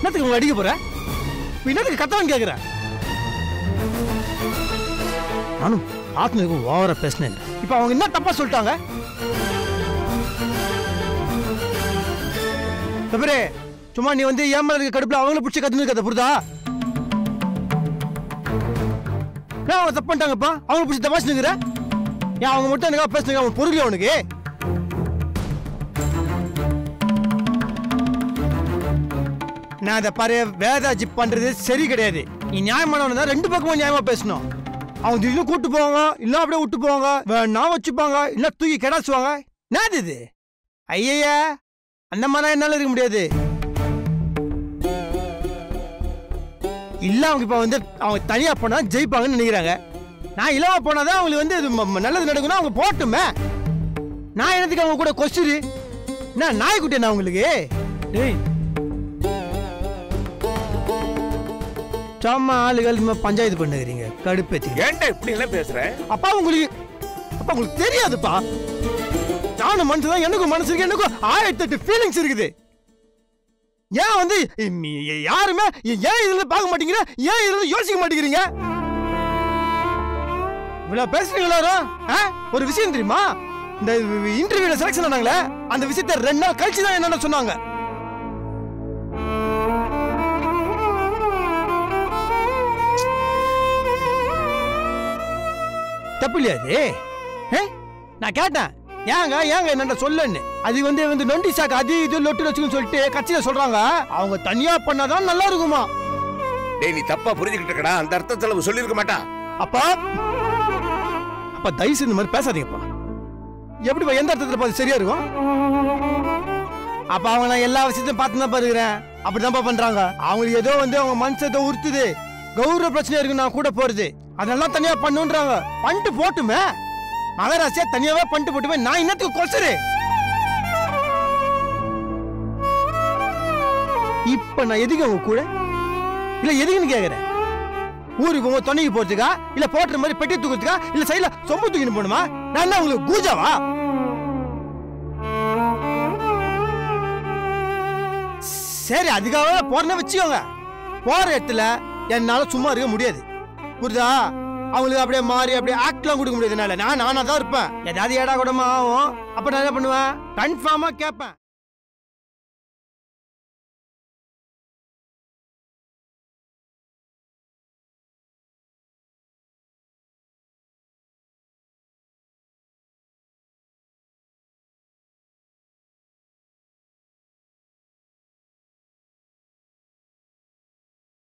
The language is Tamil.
என்னத்துக்கு உங்க அடிக்க போற? என்னத்துக்கு கத்தவன் கேக்குற? நானும் ஆத்மக்கு ஓவரா பேசினேன். இப்ப அவங்க என்ன தப்பா சொல்லிட்டாங்க? தவிர சும்மா நீ வந்து ஏமால இருக்க கடுப்புல அவங்கள பிடிச்சி கத்துன்னு கதை புரிதா? ஏன் அவங்க தப்பு பண்ணிட்டாங்கப்பா? அவங்கள பிடிச்சி தமாஷுங்கிற? ஏன் அவங்க மட்டும் எனக்கு பேசுங்க? அவன் பொருள் அவனுக்கு நான் அதை பாரு வேதாஜி பண்றது சரி கிடையாது. நீ நியாயமானவன தான் ரெண்டு பக்கமும் நியாயமா பேசணும். அவங்க திடீர்னு கூட்டு போவாங்க, இல்ல அப்படியே விட்டு போவாங்க, நான் வச்சுப்பாங்க, இல்ல தூக்கி கிடாச்சுவாங்க. என்னது இது? ஐயா அந்த மாதிரி என்னால இருக்க முடியாது. இல்ல அவங்க இப்ப வந்து அவங்க தனியா போனா ஜெயிப்பாங்கன்னு நினைக்கிறாங்க. நான் இல்லாம போனாதான் அவங்களுக்கு வந்து நல்லது நடக்கணும். அவங்க போட்டுமே. நான் என்னத்துக்கு அவங்க கூட கொஸ்டிரு? நான் நாய்க்குட்டி நான் உங்களுக்கு சும்மா ஆளுகள் பஞ்சாயத்து பண்ணுறீங்க. கடுப்பேத்தி ஏன்டா இப்படி எல்லாம் பேசுற? அப்பா உங்களுக்கு தெரியாதுப்பா. நானும் மனசு தான், எனக்கும் மனசு இருக்கு, எனக்கும் 1008 ஃபீலிங்ஸ் இருக்குது. ஏன் வந்து யாருமே ஏன் இதுல பார்க்க மாட்டேங்கிற? ஏன் இதுல யோசிக்க மாட்டேங்கிறீங்க? இவ்வளவு பேசுறீங்களா? ஒரு விஷயம் தெரியுமா? இந்த இன்டர்வியூல செலக்ஷன் ஆனாங்களே அந்த விஷயத்தை 2 நாள் கழிச்சு தான் என்னன்னு சொன்னாங்க. தப்பு இல்லையா? நான் கேட்டேன் ஏங்க என்ன சொல்லுன்னு. அது வந்து நொண்டி சாக்கு அது இது லொட்டு வச்சுன்னு சொல்லிட்டு கட்சியில சொல்றாங்க. அவங்க தனியா பண்ணாதான் நல்லா இருக்குமா? டேய் நீ தப்பா புரிஞ்சுக்கிட்டு இருக்கடா. அந்த அர்த்தத்துல சொல்லிருக்க மாட்டா. அப்பா தயவு செஞ்சு இந்த மாதிரி பேசாதீங்கப்பா. எப்படி எந்த அர்த்தத்துல பார்த்து சரியா இருக்கும்? அப்ப அவங்க நான் எல்லா விஷயத்தையும் பார்த்து தான் பாருக்கிறேன். அப்படிதான் பண்றாங்க. அவங்களுக்கு ஏதோ வந்து அவங்க மனசை உறுத்துது, கௌரவ பிரச்சனை இருக்கு, நான் கூட போறது அதெல்லாம் தனியா பண்ணுன்றாங்க. பண்ணிட்டு போட்டுமே. மகராசியா தனியாவே பண்ணிட்டு போட்டுமே. நான் என்னத்துக்கு கொசரு? இப்ப நான் எதுக்கு அவங்க கூட இல்ல எதுக்குன்னு கேக்குறேன். ஊருக்கு உங்க துணைக்கு போறதுக்கா, இல்ல போட்டுற மாதிரி பெட்டி தூக்குறதுக்கா, இல்ல சைட்ல சொம்பு தூக்கின்னு போணுமா? நான் என்ன உங்களுக்கு கூஜாவா? சரி அதுக்காக போறேன்னு வச்சுக்கோங்க. போற இடத்துல என்னால சும்மா இருக்க முடியாது. புரியுதா? அவங்களுக்கு அப்படியே மாறி அப்படியே ஆக்ட்லாம் கொடுக்க முடியாது. நானா தான் இருப்பேன். ஏதாவது ஏடா கூடமா ஆகும். அப்ப நான் என்ன பண்ணுவேன்? கன்ஃபார்மா கேட்பேன்.